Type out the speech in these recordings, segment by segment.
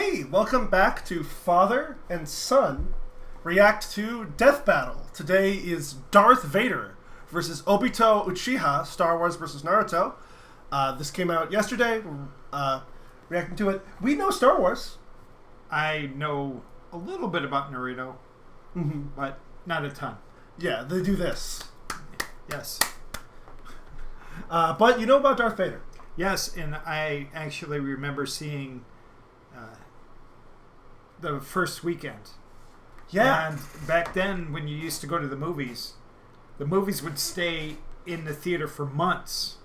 Hey, welcome back to Father and Son React to Death Battle. Today is Darth Vader versus Obito Uchiha, Star Wars versus Naruto. This came out yesterday. We're reacting to it. We know Star Wars. I know a little bit about Naruto, but not a ton. Yeah, they do this. Yes. But you know about Darth Vader. Yes, and I actually remember seeing the first weekend. Yeah. And back then, when you used to go to the movies would stay in the theater for months.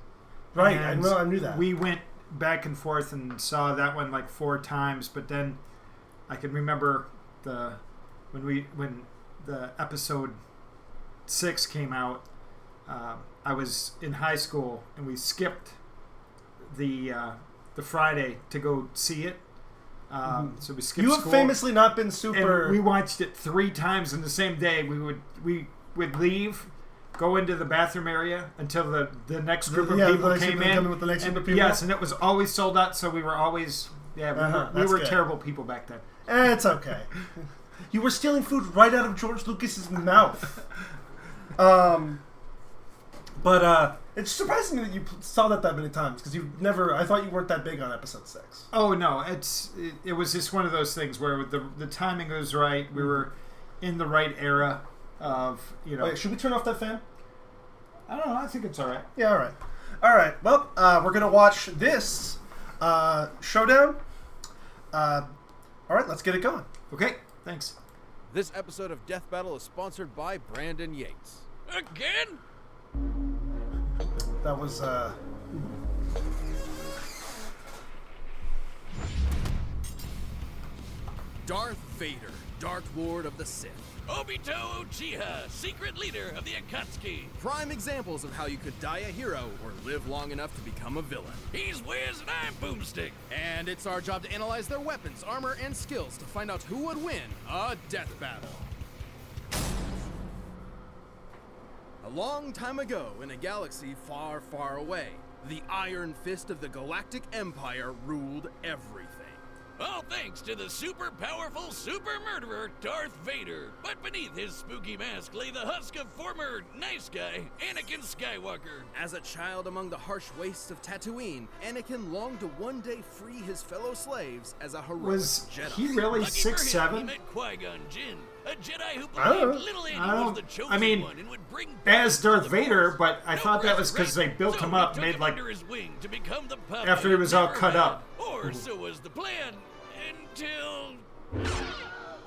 Right, And I knew that. We went back and forth and saw that one like 4 times, but then I can remember when the episode 6 came out. I was in high school and we skipped the Friday to go see it. So we skipped You have school. famously not been super. And we watched it 3 times in the same day. We would leave, go into the bathroom area until the next group of people came in. With the next group of people. Yes, and it was always sold out. So we were always we were good. terrible people back then. It's okay. You were stealing food right out of George Lucas's mouth. But it's surprising that you saw that many times because I thought you weren't that big on episode 6. Oh no, it was just one of those things where the timing was right. We were in the right era of Wait, should we turn off that fan? I don't know. I think it's all right. Yeah, all right. Well, we're gonna watch this showdown. All right, let's get it going. Okay, thanks. This episode of Death Battle is sponsored by Brandon Yates. Again? That was Darth Vader, Dark Lord of the Sith. Obito Uchiha, secret leader of the Akatsuki. Prime examples of how you could die a hero or live long enough to become a villain. He's Wiz and I'm Boomstick. And it's our job to analyze their weapons, armor, and skills to find out who would win a death battle. A long time ago, in a galaxy far, far away, the Iron Fist of the Galactic Empire ruled everything. All thanks to the super powerful super murderer Darth Vader. But beneath his spooky mask lay the husk of former nice guy Anakin Skywalker. As a child among the harsh wastes of Tatooine, Anakin longed to one day free his fellow slaves as a heroic Was Jedi. he really Lucky for him, 6'7"? he met Qui-Gon Jinn, a Jedi who I don't know. believed little Andy was the chosen one and would bring as balance Darth to the Vader, Force. but I thought that was because they built So him he up, took made him like under his wing to become the puppet after he was all never cut had. up. Or so was the plan. Until...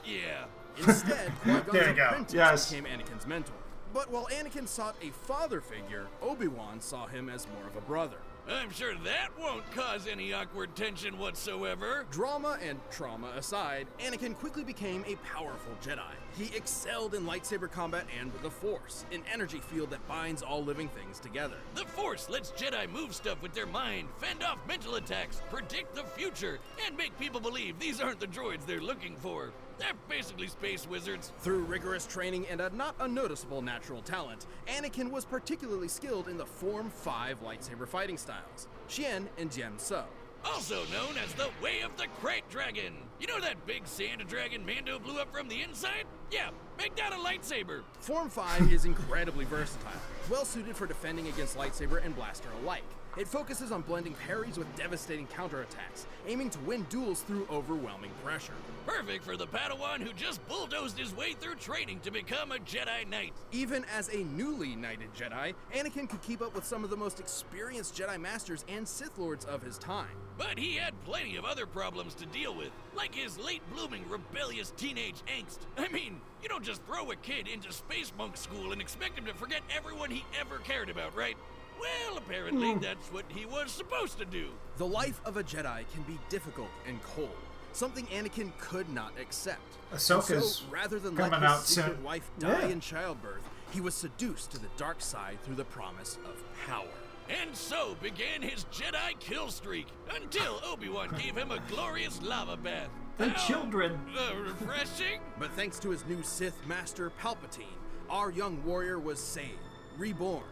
yeah. Instead, Qui-Gon's There you go. apprentice Yes. became Anakin's mentor. But while Anakin sought a father figure, Obi-Wan saw him as more of a brother. I'm sure that won't cause any awkward tension whatsoever. Drama and trauma aside, Anakin quickly became a powerful Jedi. He excelled in lightsaber combat and with the Force, an energy field that binds all living things together. The Force lets Jedi move stuff with their mind, fend off mental attacks, predict the future, and make people believe these aren't the droids they're looking for. They're basically space wizards. Through rigorous training and a not unnoticeable natural talent, Anakin was particularly skilled in the Form 5 lightsaber fighting styles, Xian and Jian So. Also known as the Way of the Crate Dragon. You know that big Santa dragon Mando blew up from the inside? Yeah, make that a lightsaber. Form 5 is incredibly versatile, well suited for defending against lightsaber and blaster alike. It focuses on blending parries with devastating counterattacks, aiming to win duels through overwhelming pressure. Perfect for the Padawan who just bulldozed his way through training to become a Jedi Knight. Even as a newly knighted Jedi, Anakin could keep up with some of the most experienced Jedi Masters and Sith Lords of his time. But he had plenty of other problems to deal with, like his late-blooming rebellious teenage angst. I mean, you don't just throw a kid into space monk school and expect him to forget everyone he ever cared about, right? Well, apparently that's what he was supposed to do. The life of a Jedi can be difficult and cold, something Anakin could not accept. Ahsoka's So, rather than coming let his out secret soon. wife die Yeah. in childbirth, he was seduced to the dark side through the promise of power. And so began his Jedi kill streak, until Obi-Wan gave him a glorious lava bath. The How, children. refreshing? But thanks to his new Sith Master Palpatine, our young warrior was saved, reborn,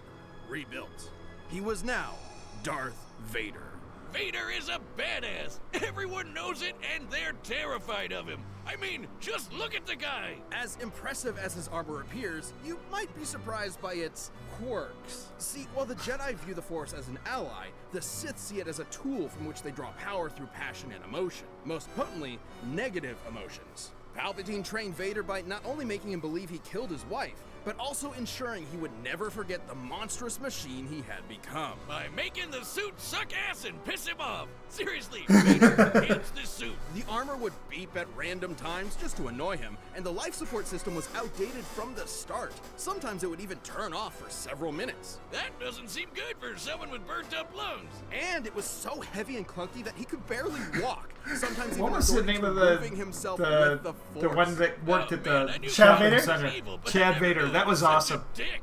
rebuilt. He was now Darth Vader. Vader is a badass. Everyone knows it, and they're terrified of him. I mean, just look at the guy. As impressive as his armor appears, you might be surprised by its quirks. See, while the Jedi view the Force as an ally, the Sith see it as a tool from which they draw power through passion and emotion. Most potently, negative emotions. Palpatine trained Vader by not only making him believe he killed his wife, but also ensuring he would never forget the monstrous machine he had become. By making the suit suck ass and piss him off. Seriously, Vader hates this suit. The armor would beep at random times just to annoy him, and the life support system was outdated from the start. Sometimes it would even turn off for several minutes. That doesn't seem good for someone with burnt up lungs. And it was so heavy and clunky that he could barely walk. Sometimes What even was the resorting name to of removing himself with the the Force. one that worked at the I knew Chad he was Vader? evil, but Chad I never Vader, knew that he was such a awesome. dick.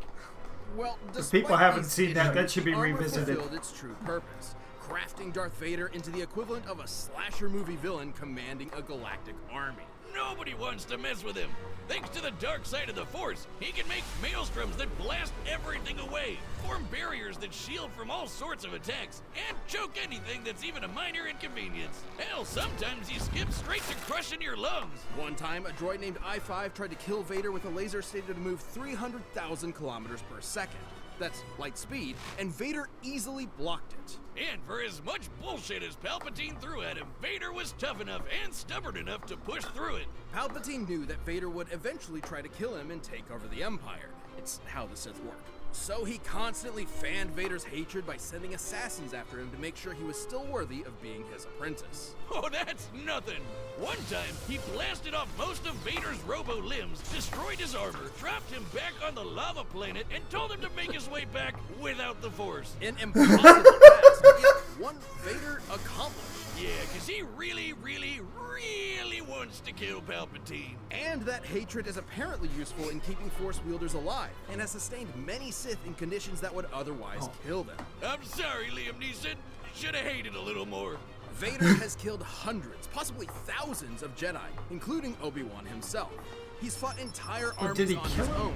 Well, people despite haven't these seen that should be the armor revisited. fulfilled its true purpose, crafting Darth Vader into the equivalent of a slasher movie villain commanding a galactic army. Nobody wants to mess with him. Thanks to the dark side of the Force, he can make maelstroms that blast everything away, form barriers that shield from all sorts of attacks, and choke anything that's even a minor inconvenience. Hell, sometimes he skips straight to crushing your lungs. One time, a droid named I-5 tried to kill Vader with a laser stated to move 300,000 kilometers per second. That's light speed, and Vader easily blocked it. And for as much bullshit as Palpatine threw at him, Vader was tough enough and stubborn enough to push through it. Palpatine knew that Vader would eventually try to kill him and take over the Empire. It's how the Sith work. So he constantly fanned Vader's hatred by sending assassins after him to make sure he was still worthy of being his apprentice. Oh, that's nothing. One time, he blasted off most of Vader's robo-limbs, destroyed his armor, dropped him back on the lava planet, and told him to make his way back without the Force. An impossible task, yet one Vader accomplished. Yeah, because he really wants to kill Palpatine. And that hatred is apparently useful in keeping Force wielders alive, and has sustained many Sith in conditions that would otherwise kill them. I'm sorry, Liam Neeson. Should have hated a little more. Vader has killed hundreds, possibly thousands of Jedi, including Obi-Wan himself. He's fought entire armies did he on kill his him? own.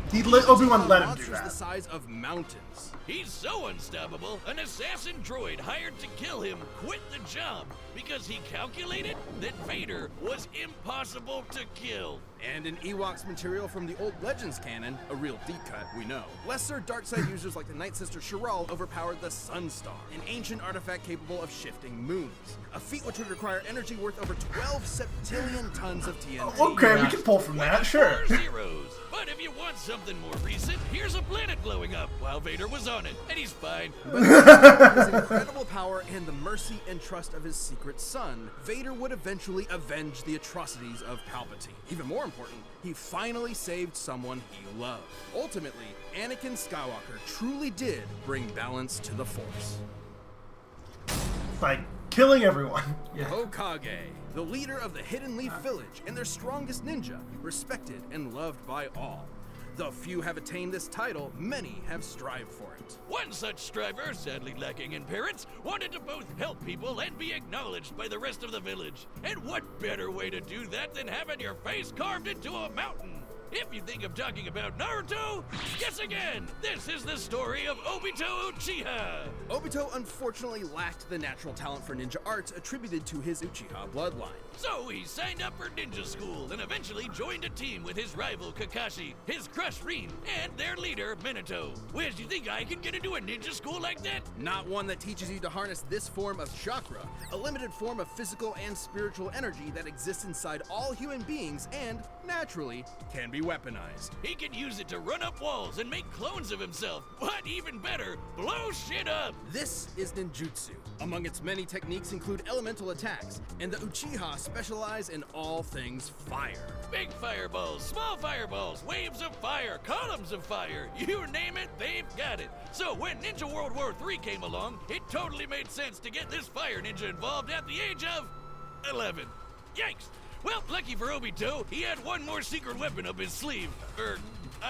Obi-Wan let him do Monsters that. the size of mountains. He's so unstoppable, an assassin droid hired to kill him quit the job because he calculated that Vader was impossible to kill. And in Ewoks material from the old Legends canon, a real deep cut, we know, lesser dark side users like the Night Sister Shiral overpowered the Sunstar, an ancient artifact capable of shifting moons. A feat which would require energy worth over 12 septillion tons of TNT. Okay, we can pull from that, sure. 4 zeros. But if you want something more recent, here's a planet blowing up while Vader was on it, and he's fine. But his incredible power and the mercy and trust of his secret son, Vader would eventually avenge the atrocities of Palpatine. Even more important, he finally saved someone he loved. Ultimately, Anakin Skywalker truly did bring balance to the Force. By killing everyone. Hokage, the leader of the Hidden Leaf Village and their strongest ninja, respected and loved by all. Though few have attained this title, many have strived for it. One such striver, sadly lacking in parents, wanted to both help people and be acknowledged by the rest of the village. And what better way to do that than having your face carved into a mountain? If you think I'm talking about Naruto, guess again! This is the story of Obito Uchiha! Obito unfortunately lacked the natural talent for ninja arts attributed to his Uchiha bloodline. So he signed up for ninja school and eventually joined a team with his rival Kakashi, his crush Rin, and their leader Minato. Where do you think I can get into a ninja school like that? Not one that teaches you to harness this form of chakra, a limited form of physical and spiritual energy that exists inside all human beings and, naturally, can be weaponized. He can use it to run up walls and make clones of himself, but even better, blow shit up! This is ninjutsu. Among its many techniques include elemental attacks, and the Uchiha specialize in all things fire. Big fireballs, small fireballs, waves of fire, columns of fire, you name it, they've got it. So when Ninja World War III came along, it totally made sense to get this fire ninja involved at the age of 11. Yikes! Well, lucky for Obito, he had one more secret weapon up his sleeve.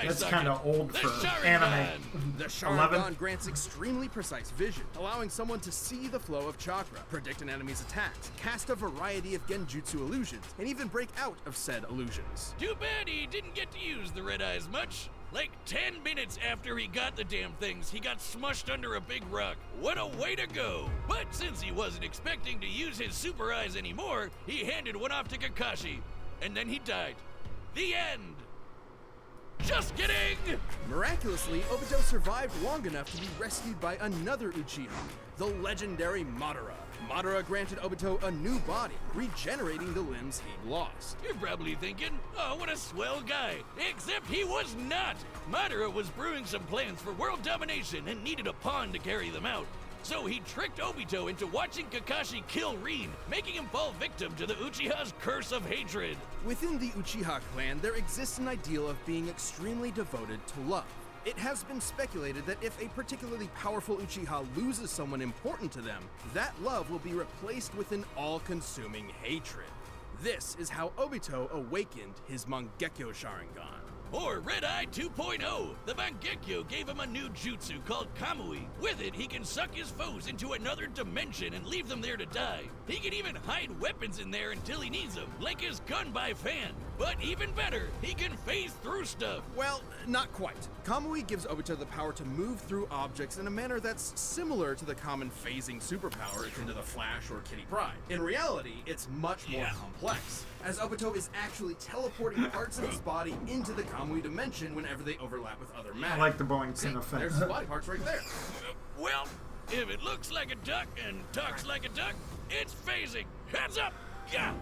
That's kind of old The for Sharingan. anime. The 11? Sharingan grants extremely precise vision, allowing someone to see the flow of chakra, predict an enemy's attacks, cast a variety of genjutsu illusions, and even break out of said illusions. Too bad he didn't get to use the red eyes much. Like 10 minutes after he got the damn things, he got smushed under a big rock. What a way to go! But since he wasn't expecting to use his super eyes anymore, he handed one off to Kakashi. And then he died. The end! Just kidding! Miraculously, Obito survived long enough to be rescued by another Uchiha, the legendary Madara. Madara granted Obito a new body, regenerating the limbs he'd lost. You're probably thinking, oh, what a swell guy. Except he was not! Madara was brewing some plans for world domination and needed a pawn to carry them out. So he tricked Obito into watching Kakashi kill Rin, making him fall victim to the Uchiha's curse of hatred. Within the Uchiha clan, there exists an ideal of being extremely devoted to love. It has been speculated that if a particularly powerful Uchiha loses someone important to them, that love will be replaced with an all-consuming hatred. This is how Obito awakened his Mangekyo Sharingan. Or Red Eye 2.0. The Mangekyo gave him a new jutsu called Kamui. With it, he can suck his foes into another dimension and leave them there to die. He can even hide weapons in there until he needs them, like his gun by fan. But even better, he can phase through stuff. Well, not quite. Kamui gives Obito the power to move through objects in a manner that's similar to the common phasing superpower akin to the Flash or Kitty Pryde. In reality, it's much more complex, as Obito is actually teleporting parts of his body into the Kamui dimension whenever they overlap with other matter. I like the Boeing See, effect. there's his body parts right there. Well, if it looks like a duck and talks like a duck, it's phasing. Heads up! Yeah!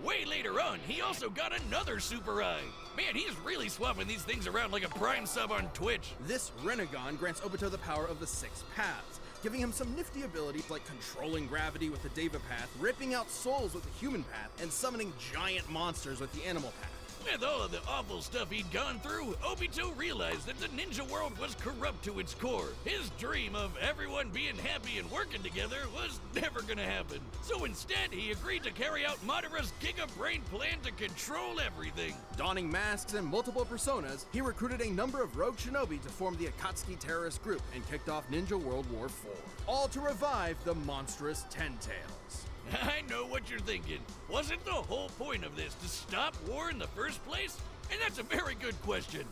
Way later on, he also got another super eye. Man, he's really swapping these things around like a Prime sub on Twitch. This Renegon grants Obito the power of the 6 paths, giving him some nifty abilities like controlling gravity with the Deva path, ripping out souls with the human path, and summoning giant monsters with the animal path. With all of the awful stuff he'd gone through, Obito realized that the ninja world was corrupt to its core. His dream of everyone being happy and working together was never gonna happen. So instead, he agreed to carry out Madara's Giga Brain plan to control everything. Donning masks and multiple personas, he recruited a number of rogue shinobi to form the Akatsuki terrorist group and kicked off Ninja World War IV, all to revive the monstrous Ten Tails. I know what you're thinking. Wasn't the whole point of this to stop war in the first place? And that's a very good question.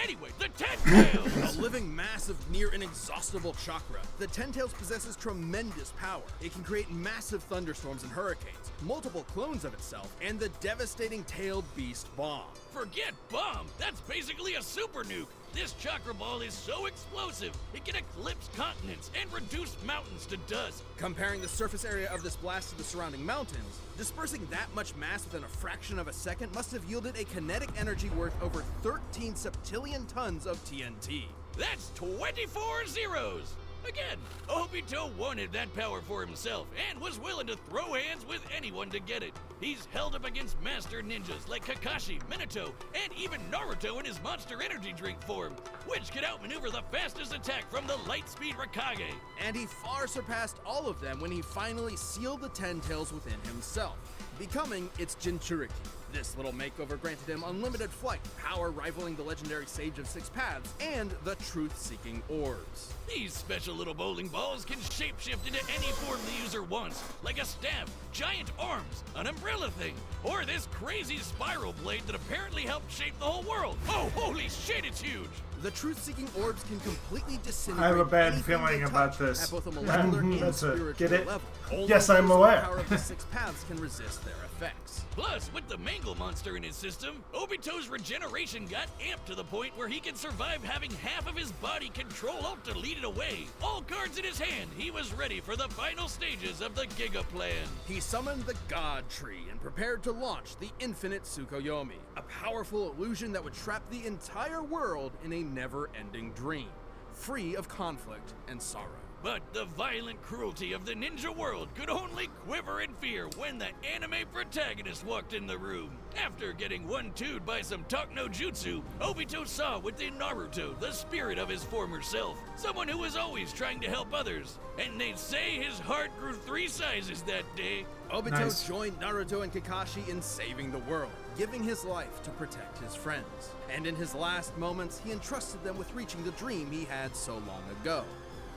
Anyway, the Ten Tails! A living mass of near inexhaustible chakra, the Ten Tails possesses tremendous power. It can create massive thunderstorms and hurricanes, multiple clones of itself, and the devastating tailed beast bomb. Forget bomb! That's basically a super nuke! This chakra ball is so explosive, it can eclipse continents and reduce mountains to dust. Comparing the surface area of this blast to the surrounding mountains, dispersing that much mass within a fraction of a second must have yielded a kinetic energy worth over 13 septillion tons of TNT. That's 24 zeros! Again, Obito wanted that power for himself and was willing to throw hands with anyone to get it. He's held up against master ninjas like Kakashi, Minato, and even Naruto in his monster energy drink form, which could outmaneuver the fastest attack from the Lightspeed Raikage. And he far surpassed all of them when he finally sealed the Ten Tails within himself, becoming its Jinchuriki. This little makeover granted him unlimited flight, power rivaling the legendary Sage of 6 Paths, and the truth-seeking orbs. These special little bowling balls can shapeshift into any form the user wants, like a staff, giant arms, an umbrella thing, or this crazy spiral blade that apparently helped shape the whole world. Oh, holy shit, it's huge! The truth-seeking orbs can completely disintegrate I have a bad anything feeling they about touch this. at both a molecular and That's it. spiritual Get it? level. Only Yes, I'm those with aware. The power of the 6 Paths can resist their effects. Plus, with the Mangle monster in his system, Obito's regeneration got amped to the point where he can survive having half of his body control-alt deleted away. All cards in his hand, he was ready for the final stages of the Giga Plan. He summoned the God Tree and prepared to launch the Infinite Tsukuyomi, a powerful illusion that would trap the entire world in a never-ending dream, free of conflict and sorrow. But the violent cruelty of the ninja world could only quiver in fear when the anime protagonist walked in the room. After getting one-two'd by some talk no jutsu, Obito saw within Naruto the spirit of his former self, someone who was always trying to help others. And they'd say his heart grew 3 sizes that day. Obito joined Naruto and Kakashi in saving the world, giving his life to protect his friends. And in his last moments, he entrusted them with reaching the dream he had so long ago,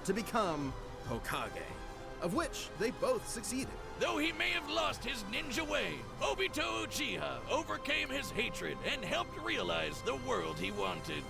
to become Hokage. of which they both succeeded. Though he may have lost his ninja way, Obito Uchiha overcame his hatred and helped realize the world he wanted.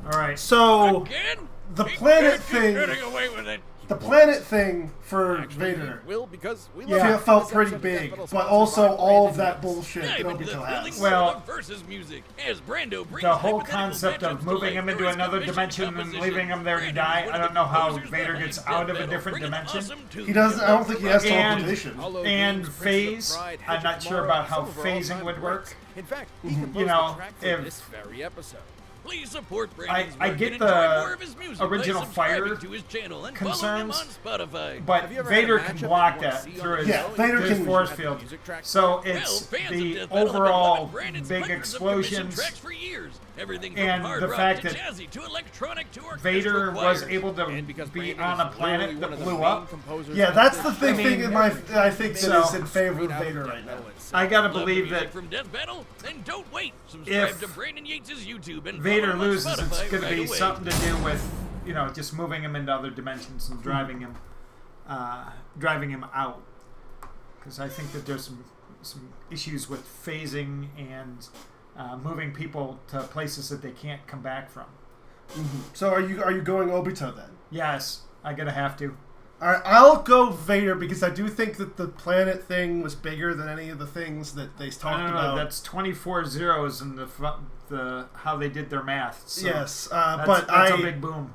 All right. So Again? the He planet can't keep thing, getting away with it. the planet thing for Actually, Vader, Will, because we yeah, love it felt this pretty episode of big, Death Battle but sponsored also by all of Brandon that Yates. bullshit Yeah, that but the Obito thrilling has. Well, world of versus music as Brando brings The whole hypothetical concept matchups of to moving life him into through his another commission dimension and composition. leaving him there to Brandon die, is one I of don't the know how composers Vader behind gets Death out of a Battle, different bringing dimension. awesome tunes He doesn't. I don't think he has And- teleportation. Hollow And Dreams, Prince of phase, Pride, I'm Hedge not of sure Tomorrow, about how some of our phasing all-time would greats. work. In fact, he composed You know, the track for if- this very episode. Please support Brandon's I work get and enjoy the more of his music original by subscribing Fire to his channel and following him on concerns, Spotify. but Have you ever had a Vader matchup can that you block wanna that see on through the his, Yeah, show? Vader through his can- force Have the field. music track So for it? it's fans of the Death Battle have been overall loving Brandon's big hundreds of commissioned explosions. tracks for years. Everything from And hard the rock fact to that jazzy to electronic to orchestral Vader was choirs. able to And because be Brandon on a is planet literally one that of the blew main up. composers Yeah, of that's this the thing. I mean, in my, I think that so- is in favor of Straight out Vader Death right now. Battle itself. I gotta Love the believe music that from Death Battle? Then don't wait. Subscribe if to Brandon Yates' YouTube and Vader follow him on loses, it's Spotify going to right be away. something to do with, you know, just moving him into other dimensions and driving him out. Because I think that there's some issues with phasing and moving people to places that they can't come back from. So are you going Obito then? Yes, I'm gonna have to. All right, I'll go Vader because I do think that the planet thing was bigger than any of the things that they talked I don't know. about. That's 24 zeros in the how they did their math. So yes, that's a big boom.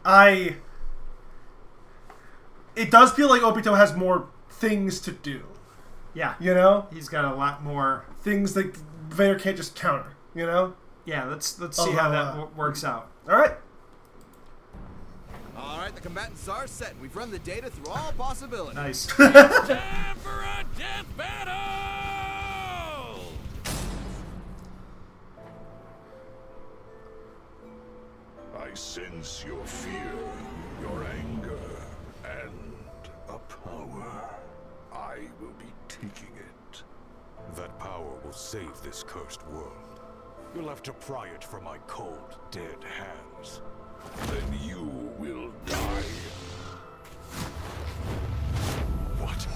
It does feel like Obito has more things to do. Yeah, You know, he's got a lot more. things that Vader can't just counter. You know. Yeah, let's see how that works out. All right. All right, the combatants are set. We've run the data through all possibilities. Nice. Time for a death battle! I sense your fear, your anger, and a power. I will be taking it. That power will save this cursed world. You'll have to pry it from my cold, dead hands. Then you will die. What?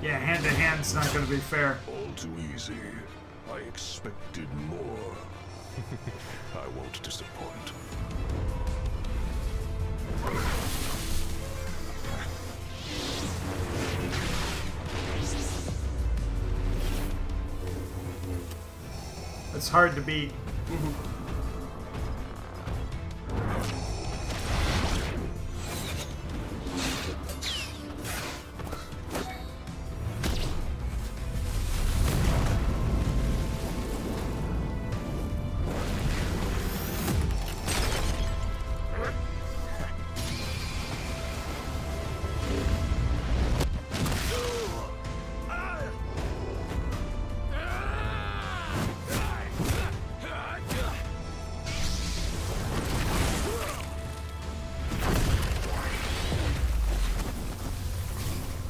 Yeah, hand to hand's not going to be fair. All too easy. I expected more. I won't disappoint. It's hard to beat.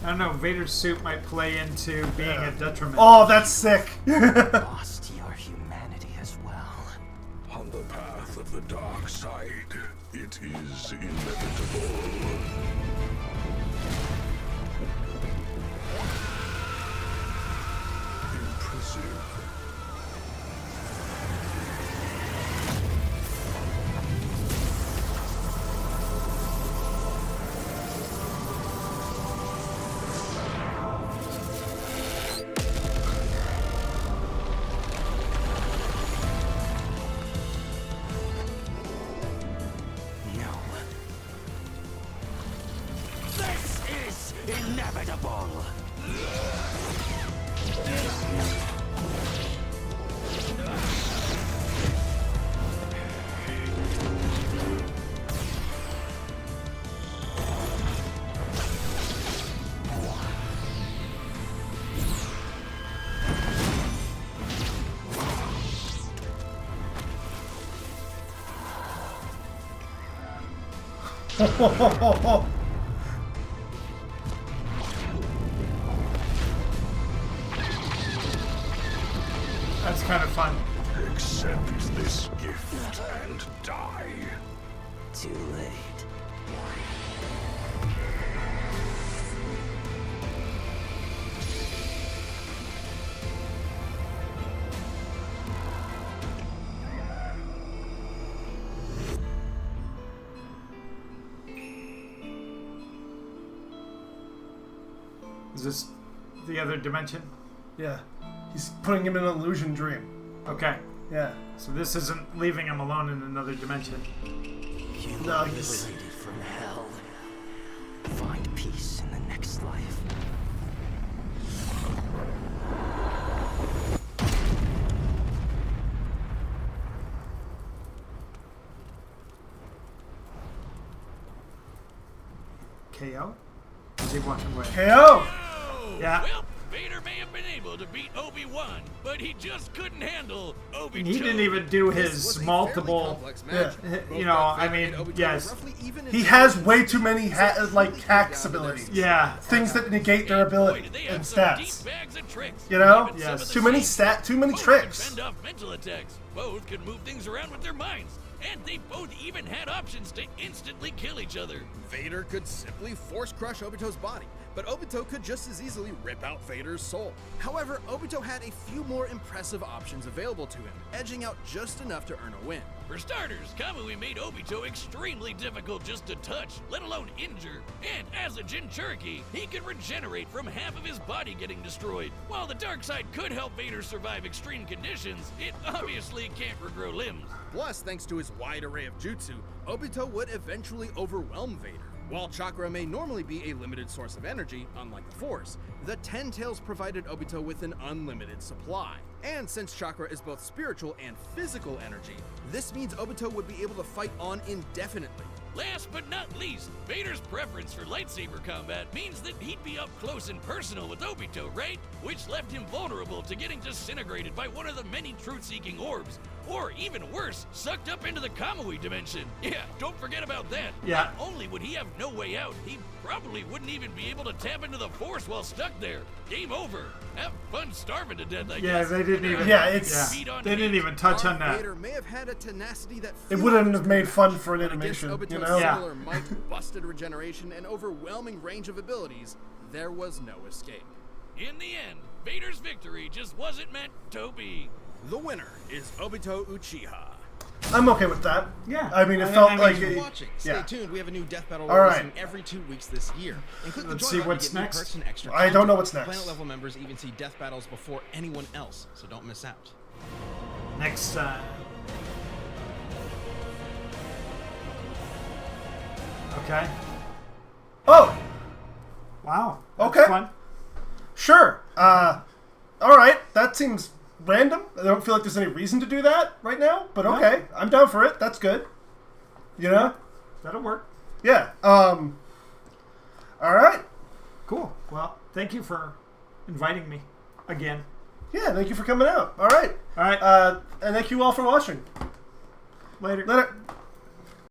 I don't know, Vader's suit might play into being a detriment. Oh, that's sick. Lost your humanity as well. On the path of the dark side, it is inevitable. Impressive. No. This is inevitable. That's kind of fun. Except Accept this gift and die. Too late. Is this the other dimension? Yeah. He's putting him in an illusion dream. Okay. Yeah. So this isn't leaving him alone in another dimension. You No, he's... liberated from hell. Find peace in the next life. KO? Is he walking away? KO! Oh, Yeah. Well, Vader may have been able to beat Obi-Wan, but he just couldn't handle Obi-Wan. He didn't even do This was his a fairly multiple. complex match. Yeah. Both You know, Darth I Vader mean, and Obito yes. were roughly even in He has strength, way too many so it like really came hacks down to their abilities. Yeah. Things that negate their ability Boy, did they and have some deep stats. bags of tricks. You know? Even some Yes. of the Too many same too many both tricks. could fend off mental attacks. Both could move things around with their minds. And they both even had options to instantly kill each other. Vader could simply force crush Obito's body, but Obito could just as easily rip out Vader's soul. However, Obito had a few more impressive options available to him, edging out just enough to earn a win. For starters, Kamui made Obito extremely difficult just to touch, let alone injure. And as a Jinchuriki, he could regenerate from half of his body getting destroyed. While the dark side could help Vader survive extreme conditions, it obviously can't regrow limbs. Plus, thanks to his wide array of jutsu, Obito would eventually overwhelm Vader. While chakra may normally be a limited source of energy, unlike the Force, the Ten Tails provided Obito with an unlimited supply. And since chakra is both spiritual and physical energy, this means Obito would be able to fight on indefinitely. Last but not least, Vader's preference for lightsaber combat means that he'd be up close and personal with Obito, right? Which left him vulnerable to getting disintegrated by one of the many truth-seeking orbs. Or even worse, sucked up into the Kamui dimension. Yeah, don't forget about that. Yeah. Not only would he have no way out, he probably wouldn't even be able to tap into the Force while stuck there. Game over. Have fun starving to death, I Yeah, guess. they didn't even. Yeah, it's- Feed on They didn't hate. even touch on Darth that. Vader may have had a tenacity that It few wouldn't others have made could fun match, for an but against animation, you Obito's know? Yeah. similar might, busted regeneration, and overwhelming range of abilities, there was no escape. In the end, Vader's victory just wasn't meant to be. The winner is Obito Uchiha. I'm okay with that. Yeah. I mean, it felt I mean, like... Thanks for it- watching. Stay yeah. tuned. We have a new Death Battle All right. releasing every 2 weeks this year. And click the Let's join see button what's to get new next. perks and extra I don't know what's content. next. Planet level members even see Death Battles before anyone else, so don't miss out. Next. Okay. Oh! Wow. That's Okay. Fun. Sure. Alright. That seems random. I don't feel like there's any reason to do that right now, but okay. I'm down for it. That's good. You know? That'll work. Yeah. Alright. Cool. Well, thank you for inviting me again. Yeah, thank you for coming out. Alright. All right. And thank you all for watching. Later. Later.